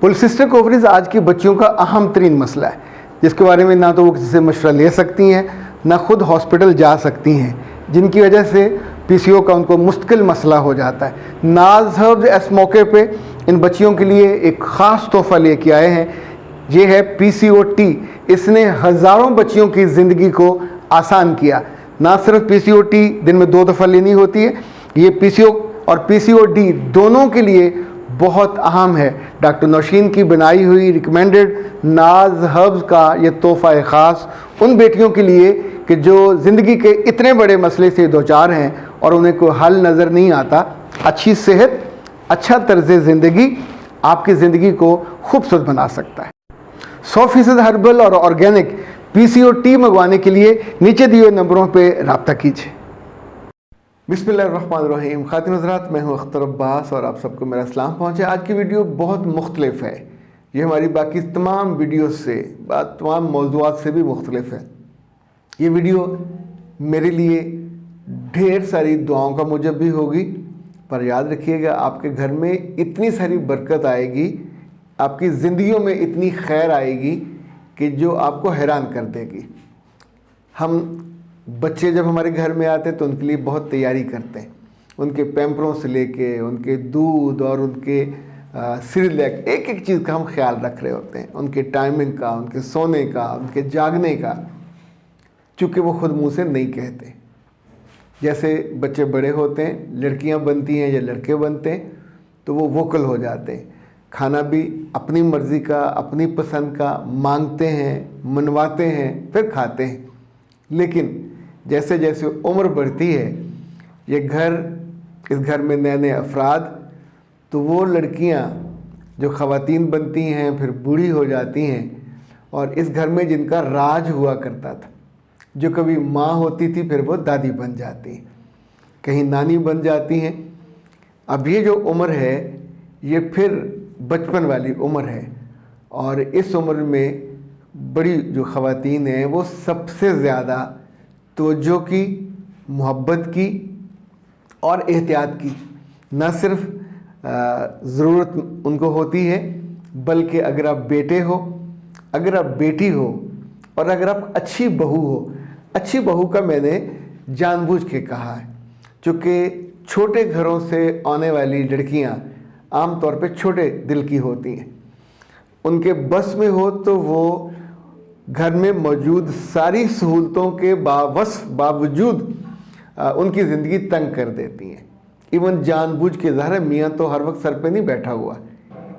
Polycystic ovaries आज की बच्चियों का अहम तरीन मसला है, जिसके बारे में ना तो वो किसी से मशवरा ले सकती हैं, ना खुद हॉस्पिटल जा सकती हैं, जिनकी वजह से पीसीओ का उनको मुश्किल मसला हो जाता है। नाज हर्ब्स इस मौके पे इन बच्चियों के लिए एक ख़ास तोहफ़ा लेके आए हैं। ये है पीसीओ टी। इसने हज़ारों बच्चियों की ज़िंदगी को आसान किया। ना सिर्फ पीसीओ टी दिन में 2 दफ़ा लेनी होती है, ये पीसीओ और पीसीओ डी दोनों के लिए बहुत अहम है। डॉक्टर नौशीन की बनाई हुई रिकमेंडेड नाज हर्ब्स का ये तोहफ़ा ख़ास उन बेटियों के लिए कि जो ज़िंदगी के इतने बड़े मसले से दो चार हैं और उन्हें कोई हल नज़र नहीं आता। अच्छी सेहत, अच्छा तर्ज़ ज़िंदगी आपकी ज़िंदगी को खूबसूरत बना सकता है। 100% हर्बल और ऑर्गेनिक पीसीओ टी मंगवाने के लिए नीचे दिए नंबरों पर रब्ता कीजिए। बिस्मिल्लाहिर्रहमानिर्रहीम। खातिन हज़रात, मैं हूँ अख्तर अब्बास और आप सबको मेरा सलाम पहुँचे। आज की वीडियो बहुत मुख्तलिफ है। ये हमारी बाकी तमाम वीडियो से, तमाम मौज़ूआत से भी मुख्तलिफ है। ये वीडियो मेरे लिए ढेर सारी दुआओं का मूजब भी होगी, पर याद रखिएगा आपके घर में इतनी सारी बरकत आएगी, आपकी ज़िंदगियों में इतनी खैर आएगी कि जो आपको हैरान कर देगी। हम बच्चे जब हमारे घर में आते हैं तो उनके लिए बहुत तैयारी करते हैं, उनके पैम्परों से लेके उनके दूध और उनके सिरलैक, एक एक चीज़ का हम ख्याल रख रहे होते हैं, उनके टाइमिंग का, उनके सोने का, उनके जागने का, चूँकि वो खुद मुंह से नहीं कहते। जैसे बच्चे बड़े होते हैं, लड़कियां बनती हैं या लड़के बनते हैं, तो वो वोकल हो जाते हैं। खाना भी अपनी मर्ज़ी का, अपनी पसंद का मांगते हैं, मनवाते हैं, फिर खाते हैं। लेकिन जैसे जैसे उम्र बढ़ती है, इस घर में नए नए अफराद, तो वो लड़कियां जो ख़वातीन बनती हैं फिर बूढ़ी हो जाती हैं, और इस घर में जिनका राज हुआ करता था, जो कभी माँ होती थी फिर वो दादी बन जाती हैं, कहीं नानी बन जाती हैं। अब ये जो उम्र है ये फिर बचपन वाली उम्र है, और इस उम्र में बड़ी जो ख़वातीन हैं वो सबसे ज़्यादा तवज्जो की, मोहब्बत की और एहतियात की न सिर्फ ज़रूरत उनको होती है, बल्कि अगर आप बेटे हो, अगर आप बेटी हो और अगर आप अच्छी बहू हो। अच्छी बहू का मैंने जानबूझ के कहा है, चूँकि छोटे घरों से आने वाली लड़कियां आम तौर पे छोटे दिल की होती हैं। उनके बस में हो तो वो घर में मौजूद सारी सहूलतों के बावजूद उनकी ज़िंदगी तंग कर देती हैं। इवन जानबूझ के, ज़ाहिर मियाँ तो हर वक्त सर पे नहीं बैठा हुआ,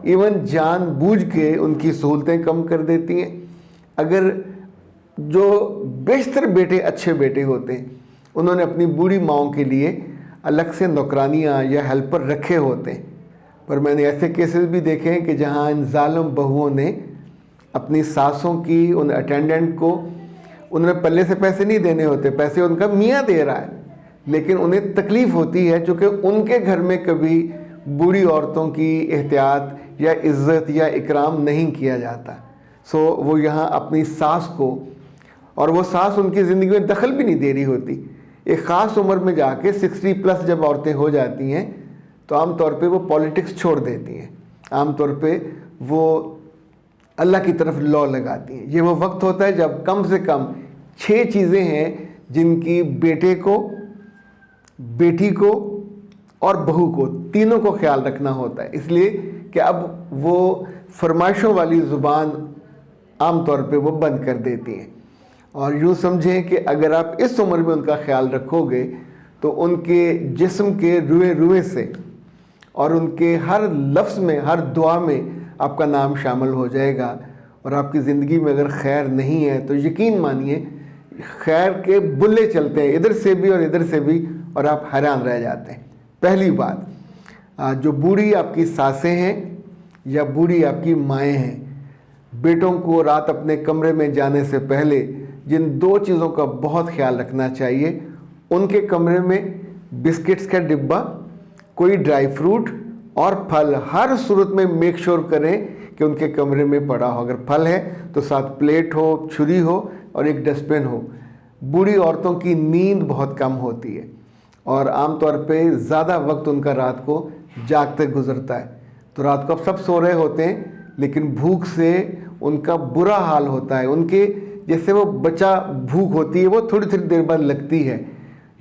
इवन जानबूझ के उनकी सहूलतें कम कर देती हैं। अगर जो बेशतर बेटे अच्छे बेटे होते हैं, उन्होंने अपनी बूढ़ी माँओं के लिए अलग से नौकरानियाँ या हेल्पर रखे होते हैं। पर मैंने ऐसे केसेस भी देखे हैं कि जहाँ इन ज़ालिम बहुओं ने अपनी सासों की, उन अटेंडेंट को, उन्हें पल्ले से पैसे नहीं देने होते, पैसे उनका मियाँ दे रहा है, लेकिन उन्हें तकलीफ़ होती है चूँकि उनके घर में कभी बूढ़ी औरतों की एहतियात या इज़्ज़त या इकराम नहीं किया जाता। सो वो यहाँ अपनी सास को, और वो सास उनकी ज़िंदगी में दखल भी नहीं दे रही होती। एक ख़ास उम्र में जाके 60+ जब औरतें हो जाती हैं तो आम तौर पे वो पॉलिटिक्स छोड़ देती हैं, आम तौर पे वो अल्लाह की तरफ लौ लगाती हैं। ये वो वक्त होता है जब कम से कम 6 चीज़ें हैं जिनकी बेटे को, बेटी को और बहू को, तीनों को ख्याल रखना होता है, इसलिए कि अब वो फरमाइशों वाली ज़ुबान आम तौर पे वो बंद कर देती हैं। और यूँ समझें कि अगर आप इस उम्र में उनका ख्याल रखोगे तो उनके जिस्म के रुए रुए से और उनके हर लफ्ज़ में, हर दुआ में आपका नाम शामिल हो जाएगा। और आपकी ज़िंदगी में अगर खैर नहीं है तो यकीन मानिए खैर के बुल्ले चलते हैं इधर से भी और इधर से भी, और आप हैरान रह जाते हैं। पहली बात, जो बूढ़ी आपकी सासें हैं या बूढ़ी आपकी माएँ हैं, बेटों को रात अपने कमरे में जाने से पहले जिन 2 चीज़ों का बहुत ख्याल रखना चाहिए, उनके कमरे में बिस्किट्स का डिब्बा, कोई ड्राई फ्रूट और फल हर सूरत में मेक श्योर करें कि उनके कमरे में पड़ा हो। अगर फल है तो साथ प्लेट हो, छुरी हो और एक डस्टबिन हो। बूढ़ी औरतों की नींद बहुत कम होती है और आम तौर पे ज़्यादा वक्त उनका रात को जागते गुजरता है। तो रात को अब सब सो रहे होते हैं, लेकिन भूख से उनका बुरा हाल होता है। उनके जैसे वो बचा भूख होती है वो थोड़ी थोड़ी देर बाद लगती है।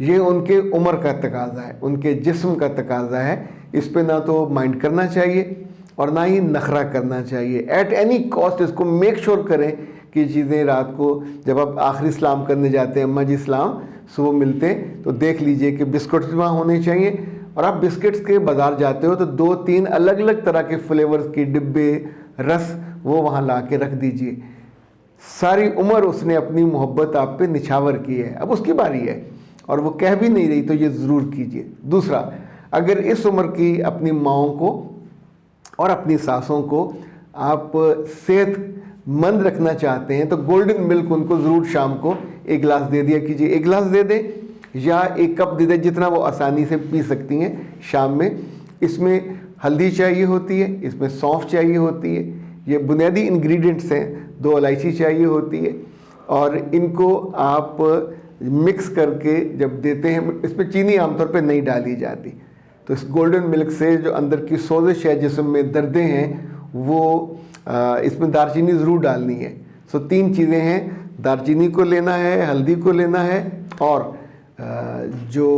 ये उनके उम्र का तकाजा है, उनके जिस्म का तकाजा है। इस पे ना तो माइंड करना चाहिए और ना ही नखरा करना चाहिए। एट एनी कॉस्ट इसको मेक श्योर करें कि चीज़ें रात को जब आप आखिरी सलाम करने जाते हैं, अम्मा जी सलाम, सुबह मिलते हैं, तो देख लीजिए कि बिस्कुट्स वहाँ होने चाहिए। और आप बिस्किट्स के बाज़ार जाते हो तो 2-3 अलग अलग तरह के फ्लेवर्स के डिब्बे, रस वो वहाँ ला के रख दीजिए। सारी उम्र उसने अपनी मोहब्बत आप पे निछावर की है, अब उसकी बारी है और वो कह भी नहीं रही, तो ये ज़रूर कीजिए। दूसरा, अगर इस उम्र की अपनी माँओं को और अपनी सासों को आप सेहतमंद रखना चाहते हैं तो गोल्डन मिल्क उनको ज़रूर शाम को 1 गिलास दे दिया कीजिए। 1 गिलास दे दें या 1 कप दे दें, जितना वो आसानी से पी सकती हैं शाम में। इसमें हल्दी चाहिए होती है, इसमें सौंफ चाहिए होती है, ये बुनियादी इंग्रेडिएंट्स हैं। 2 इलायची चाहिए होती है और इनको आप मिक्स करके जब देते हैं, इसमें चीनी आमतौर पे नहीं डाली जाती। तो इस गोल्डन मिल्क से जो अंदर की सोजिश है, जिस्म में दर्दें हैं, वो इसमें दालचीनी ज़रूर डालनी है। सो 3 चीज़ें हैं, दालचीनी को लेना है, हल्दी को लेना है और जो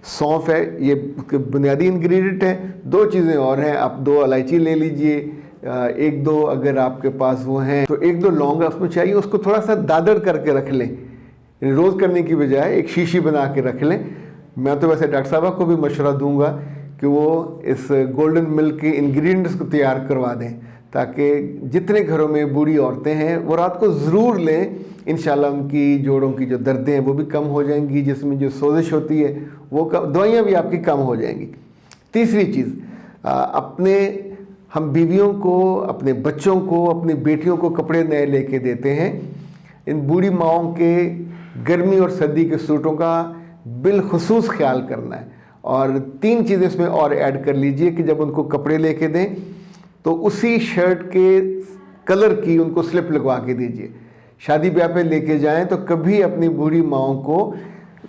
सौंफ है, ये बुनियादी इंग्रेडिएंट है। 2 चीज़ें और हैं, आप 2 इलायची ले लीजिए, 1-2 अगर आपके पास वो हैं तो 1-2 लौंग उसमें चाहिए। उसको थोड़ा सा दादड़ करके रख लें, रोज़ करने की बजाय एक शीशी बना के रख लें। मैं तो वैसे डॉक्टर साहब को भी मशवरा दूंगा कि वो इस गोल्डन मिल्क के इंग्रेडिएंट्स को तैयार करवा दें, ताकि जितने घरों में बूढ़ी औरतें हैं वो रात को ज़रूर लें। इंशाल्लाह उनकी जोड़ों की जो दर्दें हैं वो भी कम हो जाएंगी, जिसमें जो सोजिश होती है वो कम, दवाइयाँ भी आपकी कम हो जाएंगी। तीसरी चीज़, अपने हम बीवियों को, अपने बच्चों को, अपनी बेटियों को कपड़े नए लेके देते हैं। इन बूढ़ी माओं के गर्मी और सर्दी के सूटों का बिलखुसूस ख्याल करना है। और 3 चीज़ें इसमें और ऐड कर लीजिए कि जब उनको कपड़े लेके दें तो उसी शर्ट के कलर की उनको स्लिप लगवा के दीजिए। शादी ब्याह पे लेके जाएं तो कभी अपनी बूढ़ी माओं को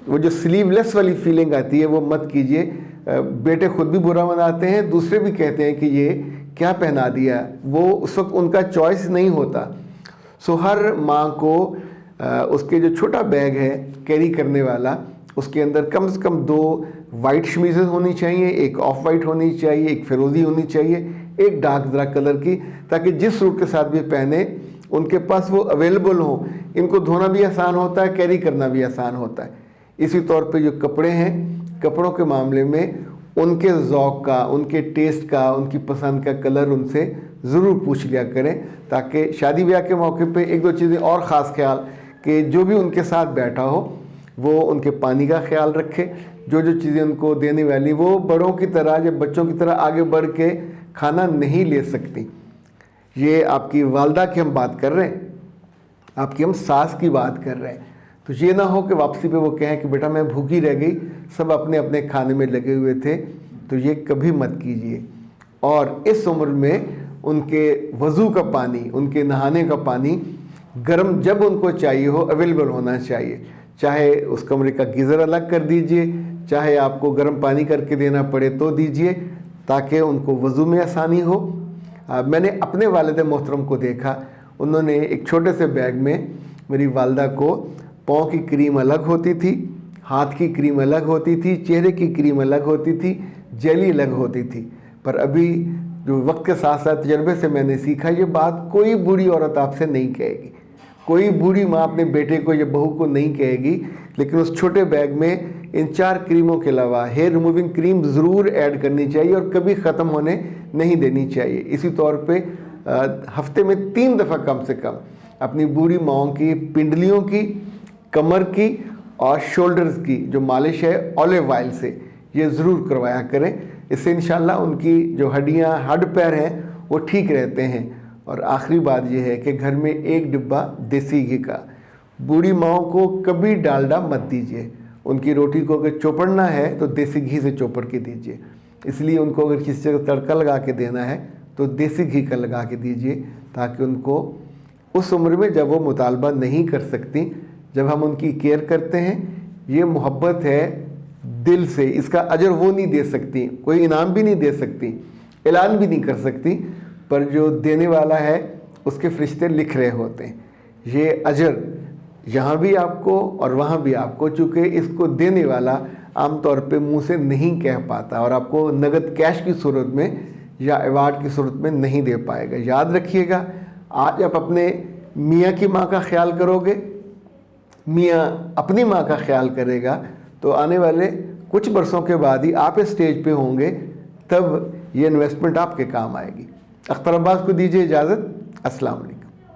वो जो स्लीवलेस वाली फीलिंग आती है वो मत कीजिए। बेटे खुद भी बुरा मनाते हैं, दूसरे भी कहते हैं कि ये क्या पहना दिया, वो उस वक्त उनका चॉइस नहीं होता। सो हर माँ को उसके जो छोटा बैग है कैरी करने वाला, उसके अंदर कम से कम 2 वाइट शमीज़ें होनी चाहिए, 1 ऑफ वाइट होनी चाहिए, 1 फिरोज़ी होनी चाहिए, 1 डार्क ज़रा कलर की, ताकि जिस सूट के साथ भी पहने उनके पास वो अवेलेबल हो। इनको धोना भी आसान होता है, कैरी करना भी आसान होता है। इसी तौर पे जो कपड़े हैं, कपड़ों के मामले में उनके ज़ौक़ का, उनके टेस्ट का, उनकी पसंद का कलर उनसे ज़रूर पूछ लिया करें, ताकि शादी ब्याह के मौके पे 1-2 चीज़ें और ख़ास ख्याल कि जो भी उनके साथ बैठा हो वो उनके पानी का ख्याल रखे। जो चीज़ें उनको देने वाली वो बड़ों की तरह या बच्चों की तरह आगे बढ़ के खाना नहीं ले सकती। ये आपकी वालदा की हम बात कर रहे हैं, आपकी हम सास की बात कर रहे हैं। तो ये ना हो कि वापसी पे वो कहें कि बेटा मैं भूखी रह गई, सब अपने अपने खाने में लगे हुए थे। तो ये कभी मत कीजिए। और इस उम्र में उनके वज़ू का पानी, उनके नहाने का पानी गर्म जब उनको चाहिए हो अवेलेबल होना चाहिए। चाहे उस कमरे का गीज़र अलग कर दीजिए, चाहे आपको गर्म पानी करके देना पड़े तो दीजिए, ताकि उनको वज़ू में आसानी हो। मैंने अपने वालिद मोहतरम को देखा, उन्होंने एक छोटे से बैग में, मेरी वालदा को पाँव की क्रीम अलग होती थी, हाथ की क्रीम अलग होती थी, चेहरे की क्रीम अलग होती थी, जेली अलग होती थी। पर अभी जो वक्त के साथ साथ तजर्बे से मैंने सीखा, ये बात कोई बूढ़ी औरत आपसे नहीं कहेगी, कोई बूढ़ी माँ अपने बेटे को या बहू को नहीं कहेगी। लेकिन उस छोटे बैग में इन 4 क्रीमों के अलावा हेयर रिमूविंग क्रीम ज़रूर ऐड करनी चाहिए और कभी ख़त्म होने नहीं देनी चाहिए। इसी तौर पे हफ्ते में 3 दफ़ा कम से कम अपनी बूढ़ी माँओं की पिंडलियों की, कमर की और शोल्डर्स की जो मालिश है ऑलिव ऑयल से, ये ज़रूर करवाया करें। इससे इंशाल्लाह उनकी जो हड्डियाँ, हड्ड पैर हैं वो ठीक रहते हैं। और आखिरी बात यह है कि घर में 1 डिब्बा देसी घी का, बूढ़ी माओं को कभी डालडा मत दीजिए। उनकी रोटी को अगर चौपड़ना है तो देसी घी से चौपड़ के दीजिए। इसलिए उनको अगर किसी जगह तड़का लगा के देना है तो देसी घी का लगा के दीजिए, ताकि उनको उस उम्र में जब वो मुतालबा नहीं कर सकती, जब हम उनकी केयर करते हैं, ये मोहब्बत है दिल से, इसका अजर वो नहीं दे सकती, कोई इनाम भी नहीं दे सकती, ऐलान भी नहीं कर सकती। پر جو دینے والا ہے اس کے فرشتے لکھ رہے ہوتے ہیں. یہ اجر یہاں بھی آپ کو اور وہاں بھی آپ کو، چونکہ اس کو دینے والا عام طور پہ منہ سے نہیں کہہ پاتا اور آپ کو نقد کیش کی صورت میں یا ایوارڈ کی صورت میں نہیں دے پائے گا. یاد رکھیے گا، آج آپ اپنے میاں کی ماں کا خیال کرو گے، میاں اپنی ماں کا خیال کرے گا، تو آنے والے کچھ برسوں کے بعد ہی آپ اس سٹیج پہ ہوں گے، تب یہ انویسٹمنٹ آپ کے کام آئے گی. اختر عباس کو دیجیے اجازت. السلام علیکم.